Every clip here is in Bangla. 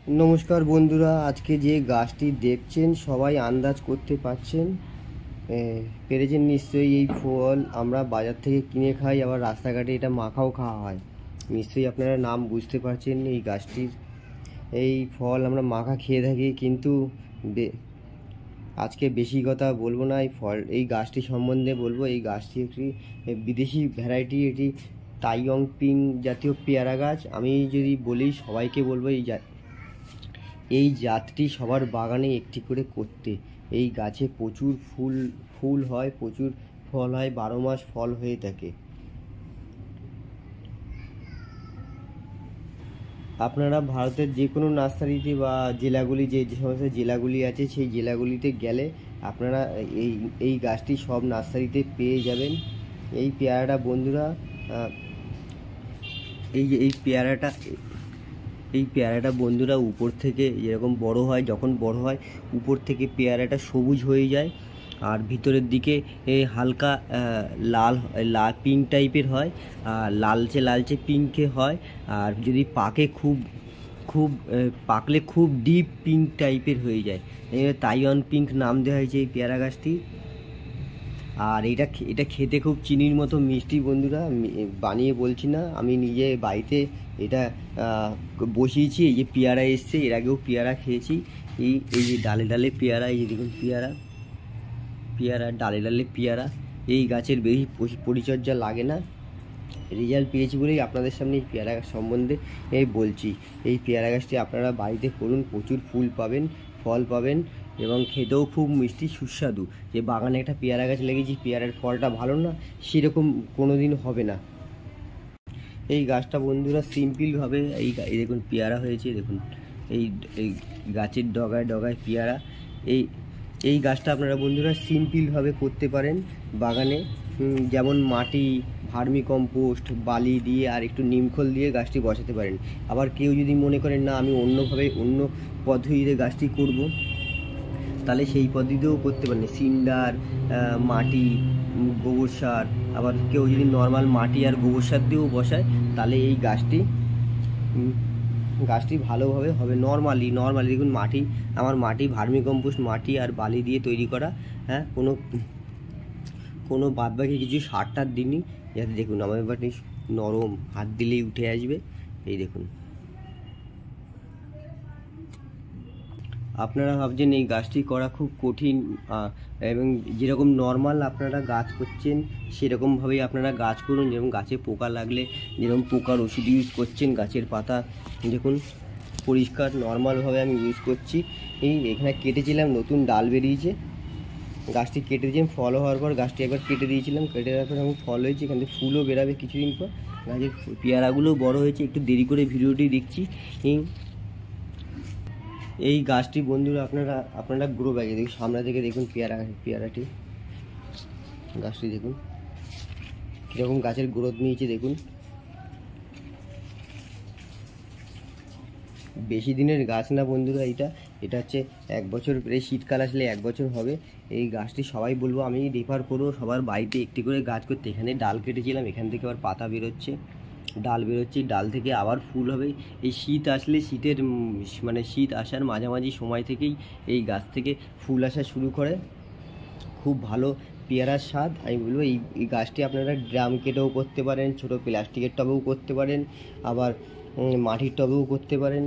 नमस्कार बंधुरा आज के जे गाछटी देखছেন सबाई आंदाज करते पाরছেন পেরেছেন নিশ্চয়ই। এই ফল আমরা বাজার থেকে কিনে খাই, আবার রাস্তাঘাটে এটা মাখাও খাওয়া হয়। নিশ্চয়ই আপনারা নাম বুঝতে পারছেন। এই গাছটির এই ফল আমরা মাখা খেয়ে থাকি, কিন্তু আজকে বেশি কথা বলবো না। এই গাছটি সম্বন্ধে বলবো। এই গাছটি একটি বিদেশি ভ্যারাইটি, এটি তাইওয়াং পিং জাতীয় পেয়ারা গাছ। আমি যদি বলি সবাইকে বলবো এই জাতটি সবার বাগানে একটি করে করতে। এই গাছে প্রচুর ফুল হয়, প্রচুর ফল হয়, 12 মাস ফল হয়ে থাকে। আপনারা ভারতের যে কোনো নার্সারিতে বা জেলাগুলি যে সমস্ত জেলাগুলি আছে সেই জেলাগুলিতে গেলে আপনারা এই গাছটি সব নার্সারিতে পেয়ে যাবেন। এই পেয়ারাটা বন্ধুরা, এই পেয়ারাটা বন্ধুরা উপর থেকে যেরকম বড় হয়, যখন বড় হয় উপর থেকে পেয়ারাটা সবুজ হয়ে যায়, আর ভিতরের দিকে হালকা লাল পিঙ্ক টাইপের হয়, লালচে পিঙ্কে হয়। আর যদি পাকলে খুব ডিপ পিঙ্ক টাইপের হয়ে যায়। তাইওয়ান পিঙ্ক নাম দেওয়া হয়েছে এই পেয়ারা গাছটি। আর এটা খেতে খুব চিনির মতো মিষ্টি বন্ধুরা, বানিয়ে বলছি না, আমি নিজে বাড়িতে এটা বসিয়েছি। এই যে পেয়ারা এসছে, এর আগেও পেয়ারা খেয়েছি। এই যে ডালে ডালে পেয়ারা, এই যে দেখুন পেয়ারা ডালে ডালে পেয়ারা। এই গাছের বেশি পরিচর্যা লাগে না, রেজাল্ট পেয়েছি বলেই আপনাদের সামনে এই পেয়ারা গাছ সম্বন্ধে বলছি। এই পেয়ারা গাছটি আপনারা বাড়িতে করুন, প্রচুর ফুল পাবেন, ফল পাবেন, এবং খেতেও খুব মিষ্টি সুস্বাদু। যে বাগানে একটা পেয়ারা গাছ লেগেছি, পেয়ারার ফলটা ভালো না, সেরকম কোনো দিন হবে না। এই গাছটা বন্ধুরা সিম্পলভাবে এই দেখুন পেয়ারা হয়েছে, দেখুন এই গাছের ডগায় ডগায় পেয়ারা। এই গাছটা আপনারা বন্ধুরা সিম্পলভাবে করতে পারেন বাগানে। যেমন মাটি, ভার্মি কম্পোস্ট, বালি দিয়ে আর একটু নিমখোল দিয়ে গাছটি বসাতে পারেন। আবার কেউ যদি মনে করেন না আমি অন্য পদ্ধতিতে গাছটি করব, তাহলে সেই পদ্ধতিতেও করতে পারেন। সিন্ডার, মাটি, গোবর সার, আবার কেউ যদি নর্মাল মাটি আর গোবর সার দিয়েও বসায়, তাহলে এই গাছটি ভালোভাবে হবে। নর্মালি দেখুন আমার মাটি ভার্মি কম্পোস্ট মাটি আর বালি দিয়ে তৈরি করা। হ্যাঁ, কোনো বাদবাকি কিছু সার টার দিনই, যাতে দেখুন আমার বাটি নরম, হাত দিলেই উঠে আসবে। এই দেখুন, আপনারা ভাবছেন এই গাছটি করা খুব কঠিন, এবং যেরকম নর্মাল আপনারা গাছ করছেন সেরকমভাবেই আপনারা গাছ করুন। যেরকম গাছে পোকা লাগলে যেরকম পোকার ওষুধ ইউজ করছেন, গাছের পাতা দেখুন পরিষ্কার নর্মালভাবে আমি ইউজ করছি। এখানে কেটেছিলাম, নতুন ডাল বেরিয়েছে, গাছটি কেটে দিয়েছিলাম। ফল হওয়ার পর গাছটি একবার কেটে দিয়েছিলাম, কেটে দেওয়ার পর এখন ফল হয়েছে, এখান থেকে ফুলও বেরাবে কিছুদিন পর। গাছের পেয়ারাগুলো বড় হয়েছে, একটু দেরি করে ভিডিওটি দেখছি। এই গাছটি বন্ধুরা আপনারা গ্রো ব্যাগে দেখুন, সামনে থেকে দেখুন পেয়ারাটি, গাছটি দেখুন কীরকম গাছের গ্রোথ নিয়েছে। দেখুন বেশি দিনের গাছ না বন্ধুরা, এটা হচ্ছে 1 বছর, এই শীতকাল আসলে 1 বছর হবে। এই গাছটি সবাই বলবো আমি রেফার করবো সবার বাড়িতে একটি করে গাছ করতে। এখানে ডাল কেটেছিলাম, এখান থেকে আবার পাতা বেরোচ্ছে, ডাল বেরোচ্ছে, ডাল থেকে আবার ফুল হবে। এই শীত আসলে শীত আসার মাঝামাঝি সময় থেকেই এই গাছ থেকে ফুল আসা শুরু করে। খুব ভালো পেয়ারার স্বাদ। আমি বলবো এই গাছটি আপনারা ড্রাম কেটেও করতে পারেন, ছোট প্লাস্টিকের টবেও করতে পারেন, আবার মাটির টবেও করতে পারেন,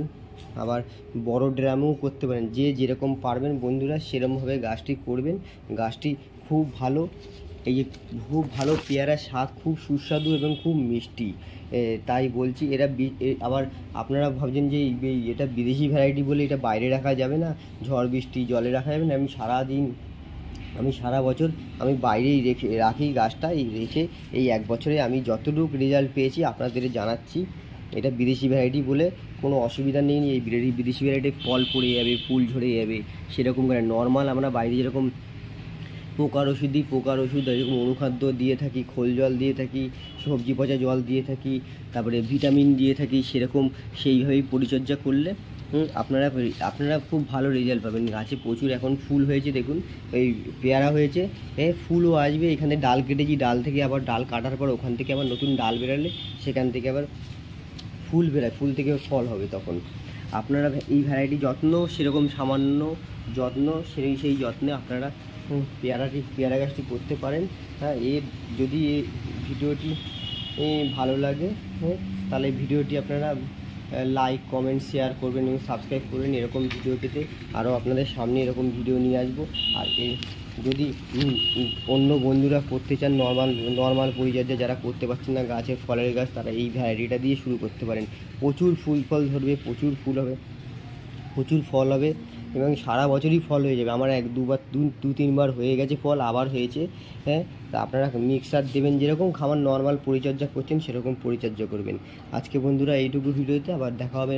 আবার বড় ড্রামেও করতে পারেন। যে যেরকম পারবেন বন্ধুরা সেরকমভাবে গাছটি করবেন। গাছটি খুব ভালো, খুব ভালো পেয়ারা, স্বাদ খুব সুস্বাদু এবং খুব মিষ্টি। তাই বলছি আবার আপনারা ভাবছেন যে এটা বিদেশি ভ্যারাইটি বলে এটা বাইরে রাখা যাবে না, ঝড় বৃষ্টি জলে রাখা যাবে না। আমি সারা বছর আমি বাইরেই রাখি গাছটা। রেখে এই 1 বছরে আমি যতটুকু রেজাল্ট পেয়েছি আপনাদের জানাচ্ছি। এটা বিদেশি ভ্যারাইটি বলে কোনো অসুবিধা নেই। এই বিদেশি ভ্যারাইটি ফল পড়ে যাবে, ফুল ঝরে যাবে, সেরকম করে নর্মাল আমরা বাইরে যেরকম পোকার ওষুধ এরকম অনুখাদ্য দিয়ে থাকি, খোল জল দিয়ে থাকি, সবজি পচা জল দিয়ে থাকি, তারপরে ভিটামিন দিয়ে থাকি, সেইভাবেই পরিচর্যা করলে আপনারা খুব ভালো রেজাল্ট পাবেন। গাছে প্রচুর এখন ফুল হয়েছে, দেখুন এই পেয়ারা হয়েছে, ফুলও আসবে। এখানে ডাল কেটেছি, ডাল থেকে আবার ডাল কাটার পর ওখান থেকে আবার নতুন ডাল বেরালে সেখান থেকে আবার ফুল বেরায়, ফুল থেকে ফল হবে তখন। আপনারা এই ভ্যারাইটি যত্ন সেরকম সামান্য যত্ন সেই যত্নে আপনারা পেয়ারা গাছটি করতে পারেন। হ্যাঁ, যদি ভিডিওটি ভালো লাগে, হ্যাঁ, তাহলে ভিডিওটি আপনারা লাইক কমেন্ট শেয়ার করবেন এবং সাবস্ক্রাইব করবেন। এরকম ভিডিও পেতে আরও আপনাদের সামনে এরকম ভিডিও নিয়ে আসবো। আর যদি অন্য বন্ধুরা করতে চান নর্মাল পরিচর্যা, যারা করতে পারছেন না গাছের ফলের গাছ, তারা এই ভ্যারাইটিটা দিয়ে শুরু করতে পারেন। প্রচুর ফুল ফল ধরবে, প্রচুর ফুল হবে, প্রচুর ফল হবে এবং সারা বছরই ফল হয়ে যাবে। আমার দু তিনবার হয়ে গেছে ফল, আবার হয়েছে। হ্যাঁ, তা আপনারা মিক্সার দেবেন, যেরকম খাবার নর্মাল পরিচর্যা করছেন সেরকম পরিচর্যা করবেন। আজকে বন্ধুরা এইটুকু ভিডিওতে, আবার দেখা হবে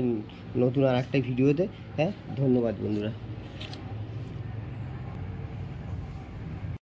নতুন আর একটা ভিডিওতে। হ্যাঁ, ধন্যবাদ বন্ধুরা।